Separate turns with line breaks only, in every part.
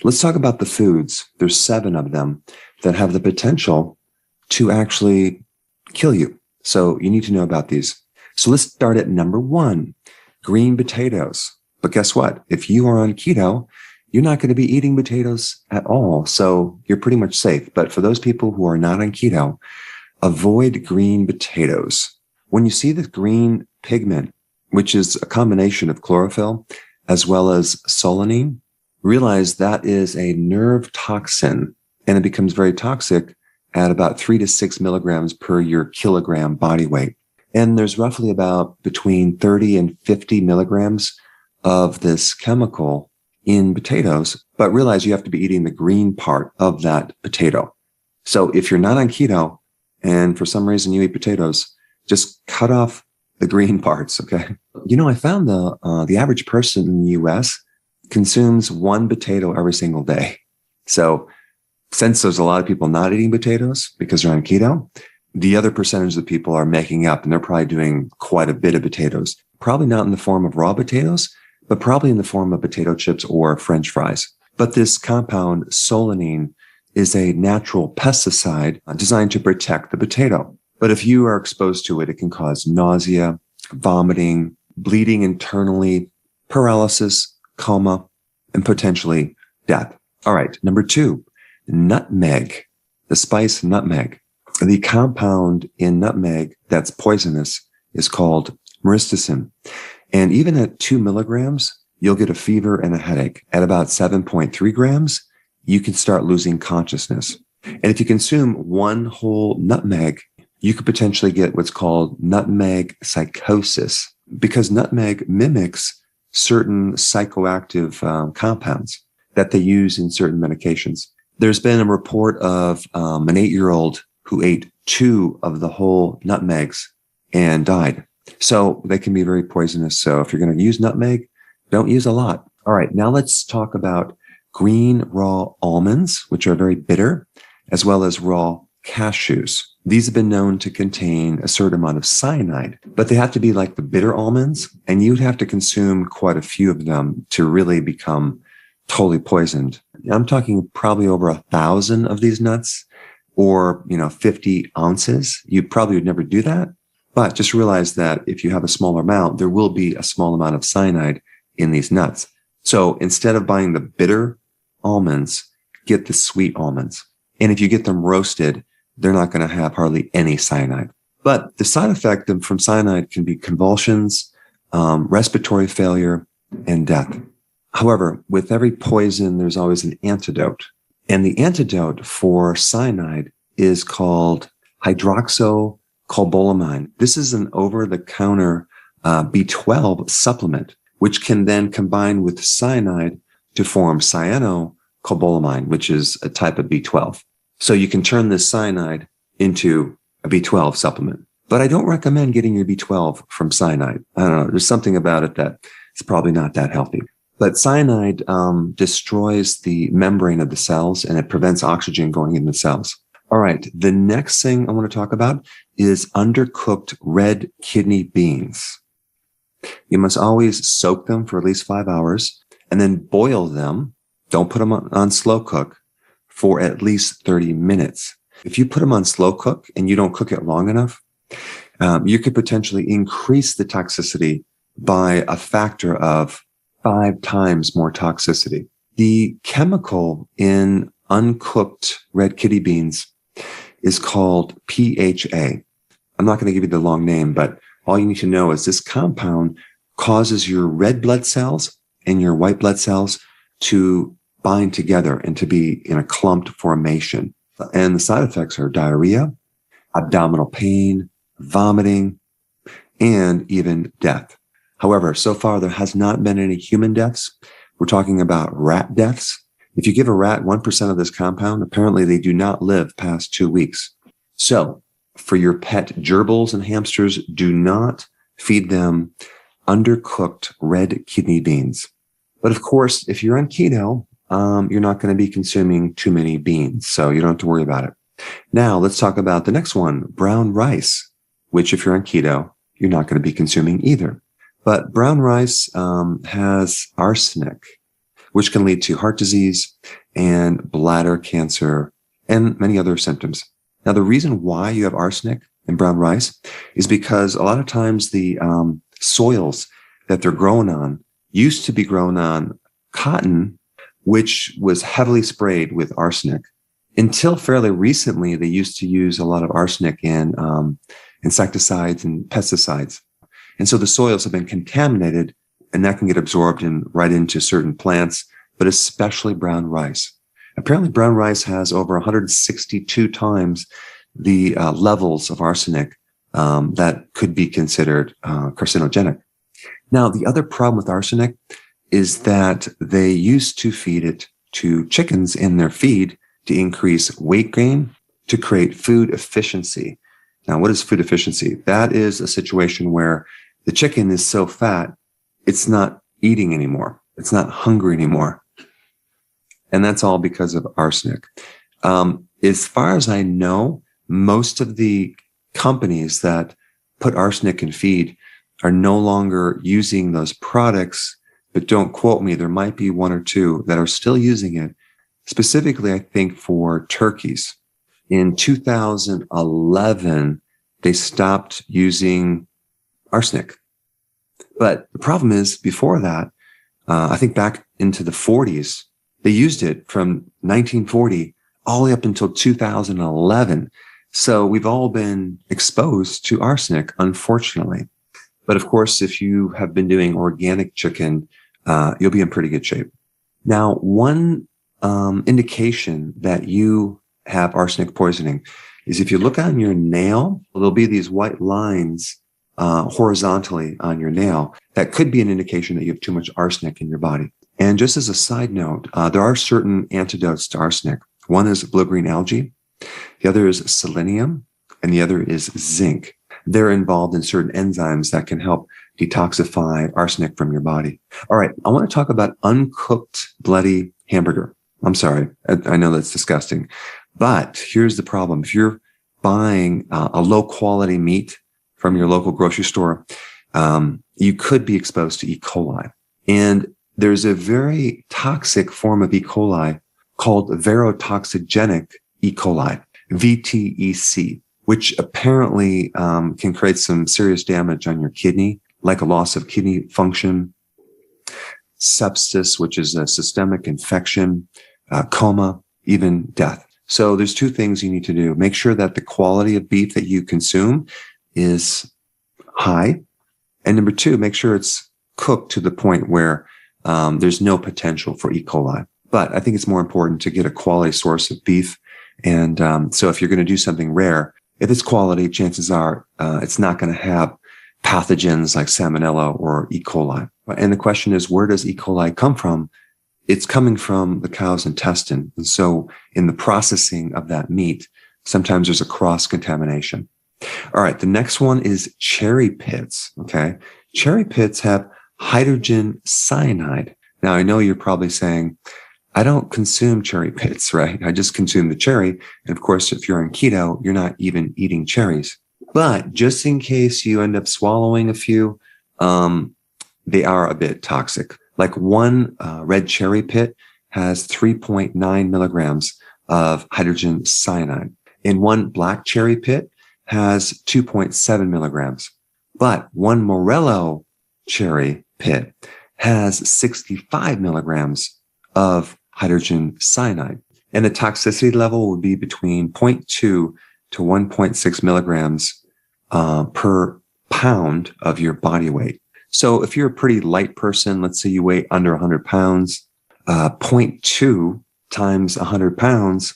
Let's talk about the foods. There's 7 of them that have the potential to actually kill you. So you need to know about these. So let's start at number 1, green potatoes. But guess what? If you are on keto, you're not going to be eating potatoes at all. So you're pretty much safe. But for those people who are not on keto, avoid green potatoes. When you see the green pigment, which is a combination of chlorophyll as well as solanine, realize that is a nerve toxin, and it becomes very toxic at about 3 to 6 milligrams per your kilogram body weight. And there's roughly about between 30 and 50 milligrams of this chemical in potatoes, but realize you have to be eating the green part of that potato. So if you're not on keto and for some reason you eat potatoes, just cut off the green parts, okay? I found the average person in the US consumes 1 potato every single day. So since there's a lot of people not eating potatoes because they're on keto, the other percentage of people are making up, and they're probably doing quite a bit of potatoes. Probably not in the form of raw potatoes, but probably in the form of potato chips or French fries. But this compound, solanine, is a natural pesticide designed to protect the potato. But if you are exposed to it, it can cause nausea, vomiting, bleeding internally, paralysis, coma, and potentially death. All right, number 2, nutmeg, the spice nutmeg. The compound in nutmeg that's poisonous is called myristicin. And even at 2 milligrams, you'll get a fever and a headache. At about 7.3 grams, you can start losing consciousness. And if you consume 1 whole nutmeg, you could potentially get what's called nutmeg psychosis, because nutmeg mimics certain psychoactive compounds that they use in certain medications. There's been a report of an 8-year-old who ate 2 of the whole nutmegs and died. So they can be very poisonous. So if you're going to use nutmeg, don't use a lot. All right, now let's talk about green raw almonds, which are very bitter, as well as raw cashews. These have been known to contain a certain amount of cyanide, but they have to be like the bitter almonds, and you'd have to consume quite a few of them to really become totally poisoned. I'm talking probably over 1,000 of these nuts, or 50 ounces. You probably would never do that, but just realize that if you have a smaller amount, there will be a small amount of cyanide in these nuts. So instead of buying the bitter almonds, get the sweet almonds. And if you get them roasted, they're not going to have hardly any cyanide. But the side effect from cyanide can be convulsions, respiratory failure, and death. However, with every poison, there's always an antidote. And the antidote for cyanide is called hydroxycobalamin. This is an over-the-counter B12 supplement, which can then combine with cyanide to form cyanocobalamin, which is a type of B12. So you can turn this cyanide into a B12 supplement. But I don't recommend getting your B12 from cyanide. I don't know. There's something about it that it's probably not that healthy. But cyanide destroys the membrane of the cells, and it prevents oxygen going in the cells. All right. The next thing I want to talk about is undercooked red kidney beans. You must always soak them for at least 5 hours and then boil them. Don't put them on slow cook for at least 30 minutes. If you put them on slow cook and you don't cook it long enough, you could potentially increase the toxicity by a factor of 5 times more toxicity. The chemical in uncooked red kidney beans is called PHA. I'm not going to give you the long name, but all you need to know is this compound causes your red blood cells and your white blood cells to bind together and to be in a clumped formation. And the side effects are diarrhea, abdominal pain, vomiting, and even death. However, so far, there has not been any human deaths. We're talking about rat deaths. If you give a rat 1% of this compound, apparently they do not live past 2 weeks. So for your pet gerbils and hamsters, do not feed them undercooked red kidney beans. But of course, if you're on keto, you're not going to be consuming too many beans, so you don't have to worry about it. Now, let's talk about the next one, brown rice, which if you're on keto, you're not going to be consuming either. But brown rice has arsenic, which can lead to heart disease and bladder cancer and many other symptoms. Now, the reason why you have arsenic in brown rice is because a lot of times the soils that they're grown on used to be grown on cotton, which was heavily sprayed with arsenic. Until fairly recently, they used to use a lot of arsenic in insecticides and pesticides. And so the soils have been contaminated, and that can get absorbed right into certain plants, but especially brown rice. Apparently, brown rice has over 162 times the levels of arsenic that could be considered carcinogenic. Now, the other problem with arsenic is that they used to feed it to chickens in their feed to increase weight gain, to create food efficiency. Now, what is food efficiency? That is a situation where the chicken is so fat, it's not eating anymore. It's not hungry anymore. And that's all because of arsenic. As far as I know, most of the companies that put arsenic in feed are no longer using those products, but don't quote me. There might be one or two that are still using it, specifically, I think, for turkeys. In 2011, they stopped using arsenic. But the problem is, before that, I think back into the 40s, they used it from 1940 all the way up until 2011. So we've all been exposed to arsenic, unfortunately. But of course, if you have been doing organic chicken, you'll be in pretty good shape. Now, one indication that you have arsenic poisoning is if you look on your nail, there'll be these white lines horizontally on your nail. That could be an indication that you have too much arsenic in your body. And just as a side note, there are certain antidotes to arsenic. One is blue-green algae. The other is selenium, and the other is zinc. They're involved in certain enzymes that can help detoxify arsenic from your body. All right, I want to talk about uncooked bloody hamburger. I'm sorry, I know that's disgusting, but here's the problem. If you're buying a low-quality meat from your local grocery store, you could be exposed to E. coli. And there's a very toxic form of E. coli called verotoxigenic E. coli, VTEC, which apparently can create some serious damage on your kidney, like a loss of kidney function, sepsis, which is a systemic infection, coma, even death. So there's two things you need to do. Make sure that the quality of beef that you consume is high. And number two, make sure it's cooked to the point where there's no potential for E. coli. But I think it's more important to get a quality source of beef. And so if you're going to do something rare, if it's quality, chances are it's not going to have pathogens like salmonella or E. coli. And the question is, where does E. coli come from? It's coming from the cow's intestine. And so in the processing of that meat, sometimes there's a cross-contamination. All right, the next one is cherry pits, okay? Cherry pits have hydrogen cyanide. Now, I know you're probably saying, I don't consume cherry pits, right? I just consume the cherry. And of course, if you're on keto, you're not even eating cherries. But just in case you end up swallowing a few, they are a bit toxic. Like one red cherry pit has 3.9 milligrams of hydrogen cyanide. And one black cherry pit has 2.7 milligrams. But one Morello cherry pit has 65 milligrams of hydrogen cyanide. And the toxicity level would be between 0.2 to 1.6 milligrams per pound of your body weight. So if you're a pretty light person, let's say you weigh under 100 pounds, 0.2 times 100 pounds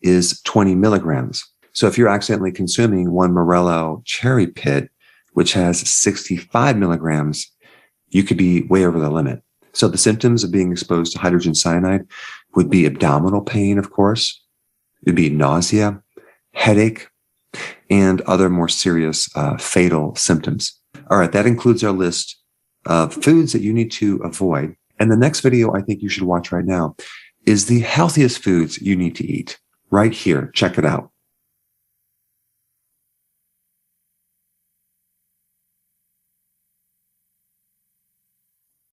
is 20 milligrams. So if you're accidentally consuming one Morello cherry pit, which has 65 milligrams, you could be way over the limit. So the symptoms of being exposed to hydrogen cyanide would be abdominal pain, of course. It'd be nausea, headache, and other more serious fatal symptoms. All right, that includes our list of foods that you need to avoid. And the next video I think you should watch right now is the healthiest foods you need to eat. Right here. Check it out.